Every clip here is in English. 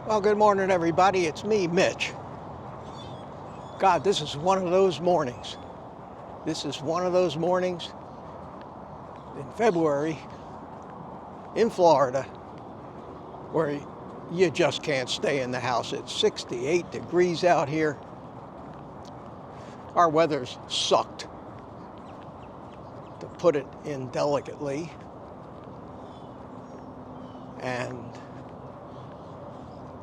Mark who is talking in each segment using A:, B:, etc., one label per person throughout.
A: Well, good morning, everybody. It's me, Mitch. God, this is one of those mornings. This is one of those mornings in February in Florida where you just can't stay in the house. It's 68 degrees out here. Our weather's sucked, to put it indelicately. And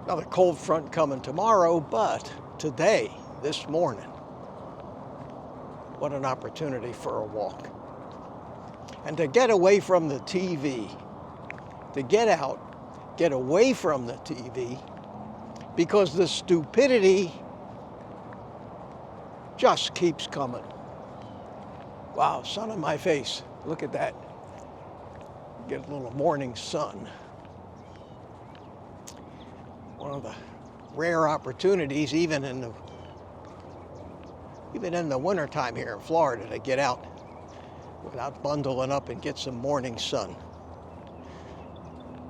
A: another cold front coming tomorrow, but today, this morning, what an opportunity for a walk. And to get away from the TV, to get out, get away from the TV, because the stupidity just keeps coming. Wow, sun on my face. Look at that. Get a little morning sun. One of the rare opportunities, even in the wintertime here in Florida, to get out without bundling up and get some morning sun.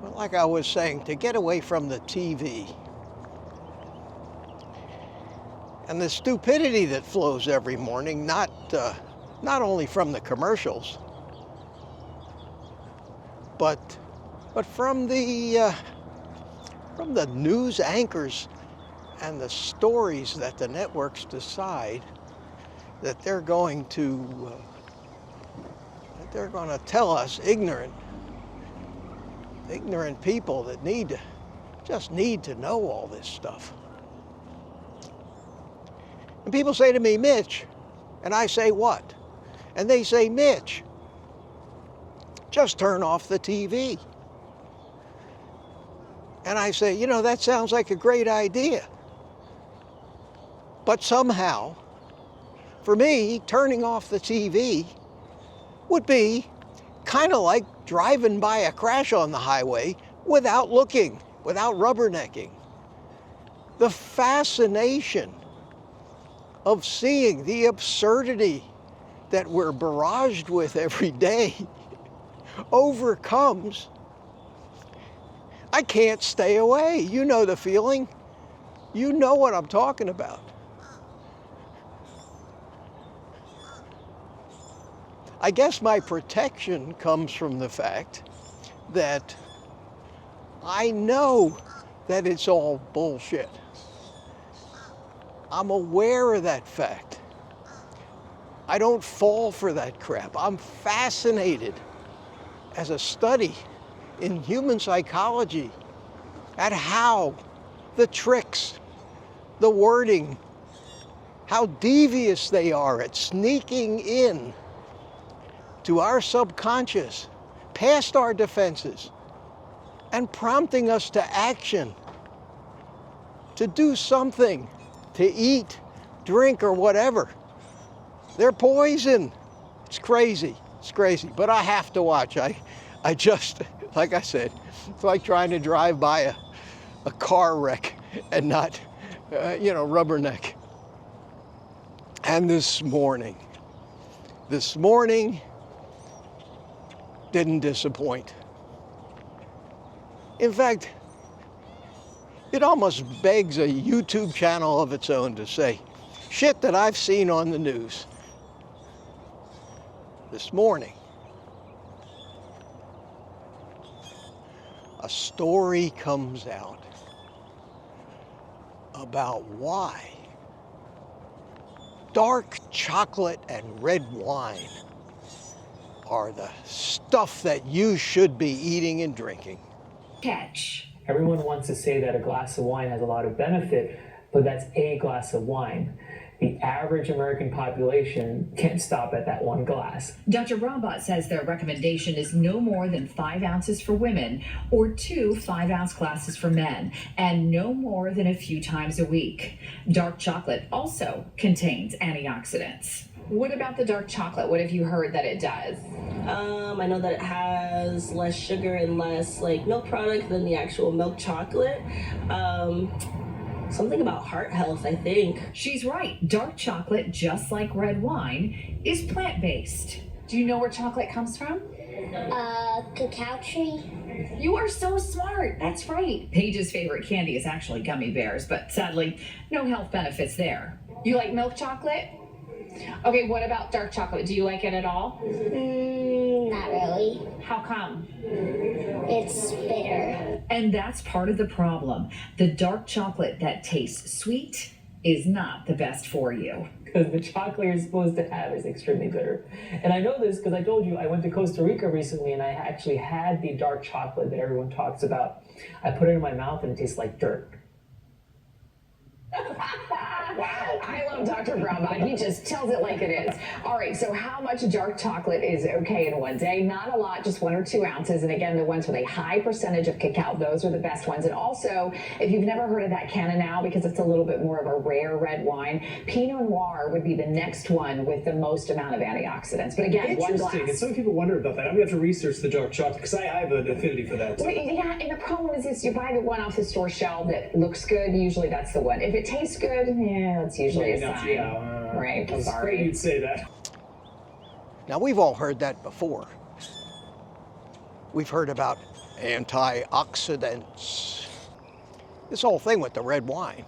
A: But like I was saying, to get away from the TV and the stupidity that flows every morning, not only from the commercials, but from the news anchors and the stories that the networks decide that they're going to tell us, ignorant people that just need to know all this stuff. And people say to me, Mitch, and I say, what? And they say, Mitch, just turn off the TV. And I say, that sounds like a great idea. But somehow, for me, turning off the TV would be kind of like driving by a crash on the highway without looking, without rubbernecking. The fascination of seeing the absurdity that we're barraged with every day overcomes. I can't stay away. You know the feeling. You know what I'm talking about. I guess my protection comes from the fact that I know that it's all bullshit. I'm aware of that fact. I don't fall for that crap. I'm fascinated as a study in human psychology at how the tricks, the wording, how devious they are at sneaking in to our subconscious, past our defenses, and prompting us to action, to do something, to eat, drink, or whatever. They're poison. It's crazy. It's crazy. But I have to watch. I just, like I said, it's like trying to drive by a car wreck and not, rubberneck. And this morning didn't disappoint. In fact, it almost begs a YouTube channel of its own to say, shit that I've seen on the news. This morning, a story comes out about why dark chocolate and red wine are the stuff that you should be eating and drinking.
B: Catch. Everyone wants to say that a glass of wine has a lot of benefit, but that's a glass of wine. The average American population can't stop at that one glass.
C: Dr. Robot says their recommendation is no more than 5 ounces for women or 2 5-ounce glasses for men, and no more than a few times a week. Dark chocolate also contains antioxidants. What about the dark chocolate? What have you heard that it does?
D: I know that it has less sugar and less milk product than the actual milk chocolate. Something about heart health, I think.
C: She's right. Dark chocolate, just like red wine, is plant-based.
E: Do you know where chocolate comes from? Cacao tree.
C: You are so smart. That's right. Paige's favorite candy is actually gummy bears, but sadly, no health benefits there.
F: You like milk chocolate? Okay, what about dark chocolate? Do you like it at all?
E: Not really.
F: How come?
E: It's bitter.
C: And that's part of the problem. The dark chocolate that tastes sweet is not the best for you.
B: Because the chocolate you're supposed to have is extremely bitter. And I know this because I told you I went to Costa Rica recently and I actually had the dark chocolate that everyone talks about. I put it in my mouth and it tastes like dirt.
F: Wow, I love Dr. Brownbaugh. He just tells it like it is. All right, so how much dark chocolate is okay in one day? Not a lot, just 1 or 2 ounces. And again, the ones with a high percentage of cacao, those are the best ones. And also, if you've never heard of that Cananao, because it's a little bit more of a rare red wine, Pinot Noir would be the next one with the most amount of antioxidants. But again, 1 glass.
G: And some people wonder about that. I'm going to have to research the dark chocolate because I have an affinity for that.
F: Well, yeah, and the problem is this, you buy the one off the store shelf that looks good, usually that's the one. If it tastes good, yeah, that's usually a sign.
G: Yeah,
F: right,
G: I was
F: sorry.
G: afraid you'd say that.
A: Now, we've all heard that before. We've heard about antioxidants. This whole thing with the red wine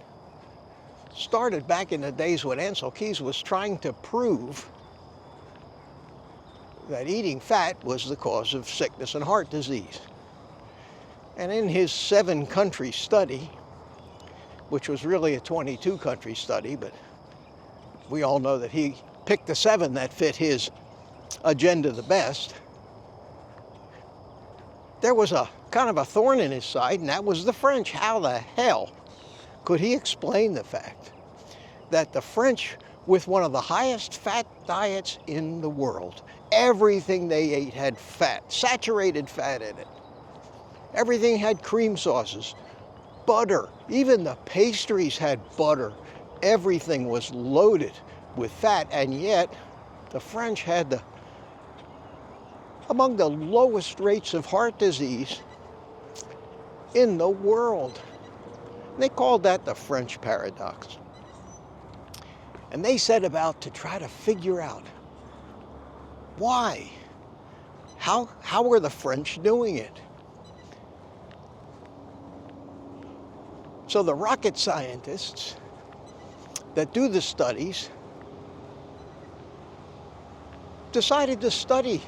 A: started back in the days when Ansel Keys was trying to prove that eating fat was the cause of sickness and heart disease. And in his 7-country study, which was really a 22-country study, but we all know that he picked the 7 that fit his agenda the best. There was a kind of a thorn in his side, and that was the French. How the hell could he explain the fact that the French, with one of the highest fat diets in the world, everything they ate had fat, saturated fat in it. Everything had cream sauces, butter, even the pastries had butter. Everything was loaded with fat, and yet the French had among the lowest rates of heart disease in the world. And they called that the French paradox. And they set about to try to figure out why. How were the French doing it? So the rocket scientists that do the studies decided to study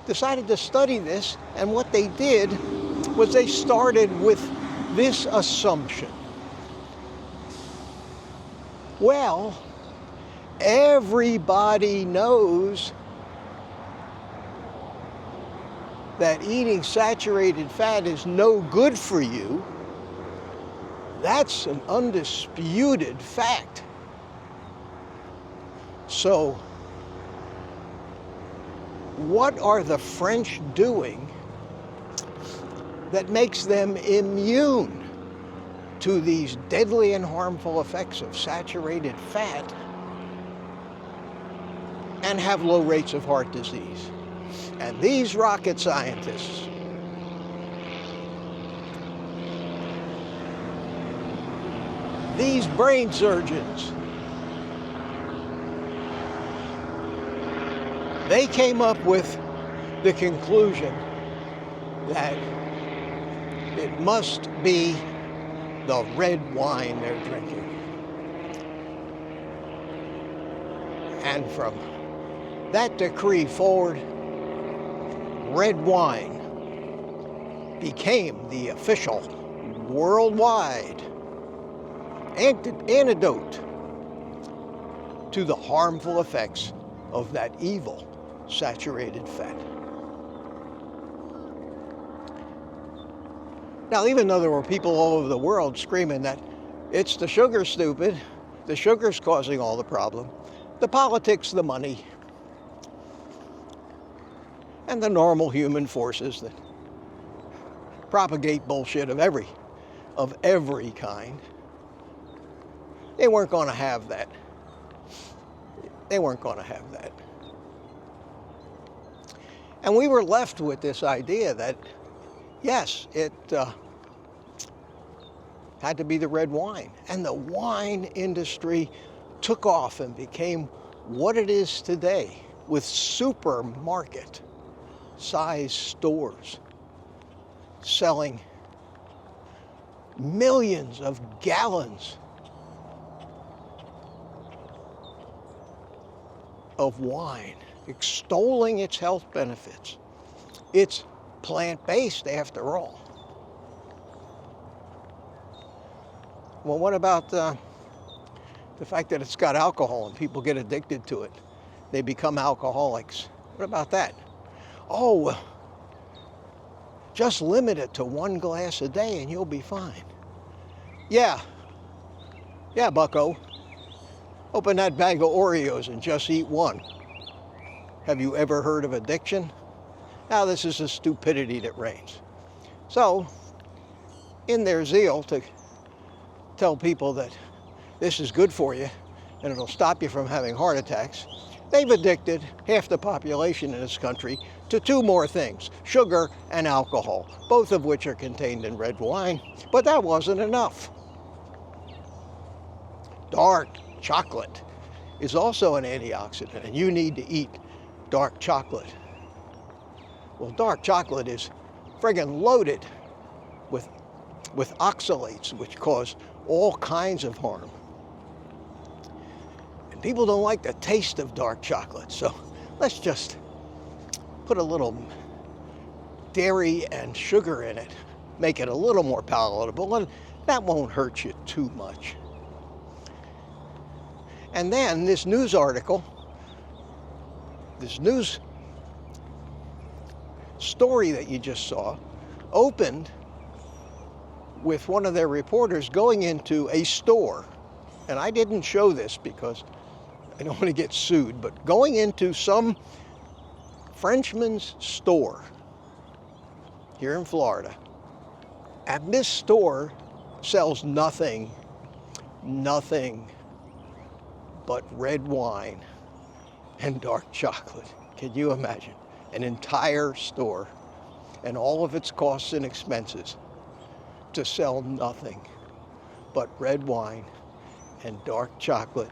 A: this, and what they did was they started with this assumption. Well, everybody knows that eating saturated fat is no good for you. That's an undisputed fact. So, what are the French doing that makes them immune to these deadly and harmful effects of saturated fat and have low rates of heart disease? And these rocket scientists these brain surgeons, they came up with the conclusion that it must be the red wine they're drinking. And from that decree forward, red wine became the official worldwide antidote to the harmful effects of that evil saturated fat. Now, even though there were people all over the world screaming that it's the sugar, stupid, the sugar's causing all the problem, the politics, the money, and the normal human forces that propagate bullshit of every kind, they weren't going to have that. They weren't going to have that. And we were left with this idea that, yes, it had to be the red wine. And the wine industry took off and became what it is today, with supermarket size stores selling millions of gallons of wine, extolling its health benefits. It's plant-based after all. Well, what about the fact that it's got alcohol and people get addicted to it? They become alcoholics. What about that? Oh, well, just limit it to 1 glass a day and you'll be fine. Yeah, bucko. Open that bag of Oreos and just eat one. Have you ever heard of addiction? Now, this is the stupidity that reigns. So, in their zeal to tell people that this is good for you and it'll stop you from having heart attacks, they've addicted half the population in this country to 2 more things, sugar and alcohol, both of which are contained in red wine. But that wasn't enough. Dark chocolate is also an antioxidant, and you need to eat dark chocolate. Well, dark chocolate is friggin' loaded with oxalates, which cause all kinds of harm. And people don't like the taste of dark chocolate, so let's just put a little dairy and sugar in it, make it a little more palatable, and that won't hurt you too much. And then this news article, this news story that you just saw, opened with one of their reporters going into a store. And I didn't show this because I don't want to get sued, but going into some Frenchman's store here in Florida. And this store sells nothing but red wine and dark chocolate. Can you imagine? An entire store and all of its costs and expenses to sell nothing but red wine and dark chocolate.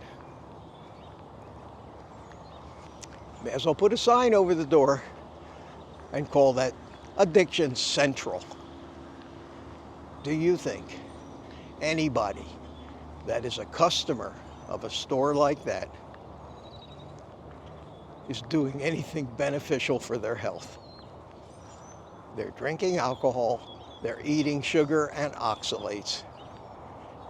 A: May as well put a sign over the door and call that Addiction Central. Do you think anybody that is a customer of a store like that is doing anything beneficial for their health? They're drinking alcohol, they're eating sugar and oxalates.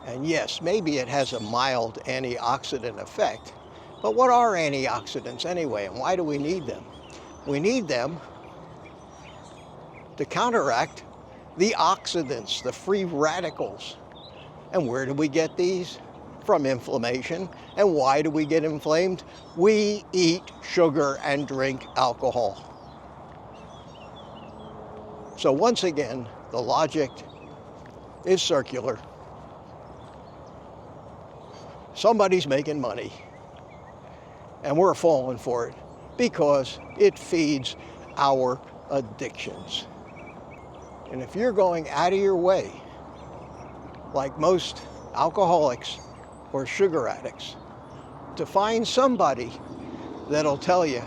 A: And yes, maybe it has a mild antioxidant effect, but what are antioxidants anyway, and why do we need them? We need them to counteract the oxidants, the free radicals. And where do we get these? From inflammation. And why do we get inflamed? We eat sugar and drink alcohol. So once again, the logic is circular. Somebody's making money, and we're falling for it because it feeds our addictions. And if you're going out of your way, like most alcoholics or sugar addicts, to find somebody that'll tell you,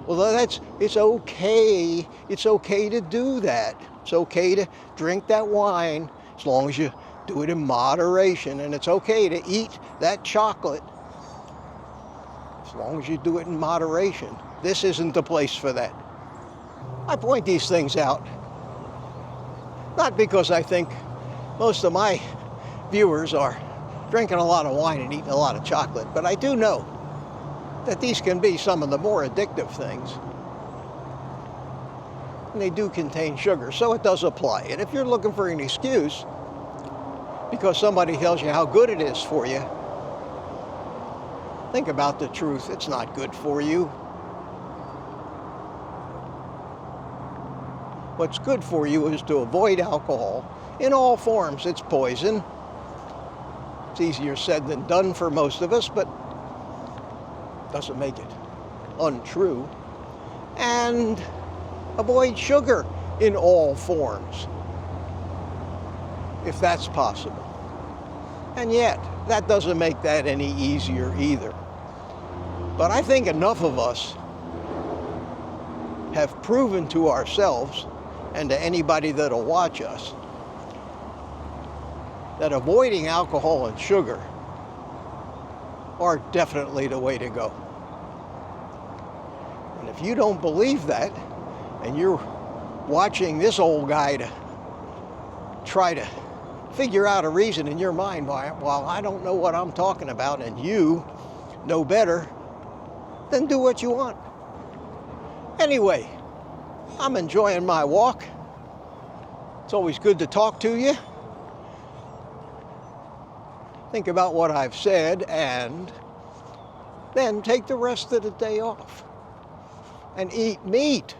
A: well, it's okay to do that. It's okay to drink that wine as long as you do it in moderation, and it's okay to eat that chocolate as long as you do it in moderation. This isn't the place for that. I point these things out not because I think most of my viewers are drinking a lot of wine and eating a lot of chocolate, but I do know that these can be some of the more addictive things. And they do contain sugar, so it does apply. And if you're looking for an excuse because somebody tells you how good it is for you, think about the truth. It's not good for you. What's good for you is to avoid alcohol in all forms. It's poison. It's easier said than done for most of us, but doesn't make it untrue. And avoid sugar in all forms, if that's possible. And yet, that doesn't make that any easier either. But I think enough of us have proven to ourselves and to anybody that'll watch us that avoiding alcohol and sugar are definitely the way to go. And if you don't believe that, and you're watching this old guy to try to figure out a reason in your mind why, well, I don't know what I'm talking about and you know better, then do what you want. Anyway, I'm enjoying my walk. It's always good to talk to you. Think about what I've said and then take the rest of the day off and eat meat.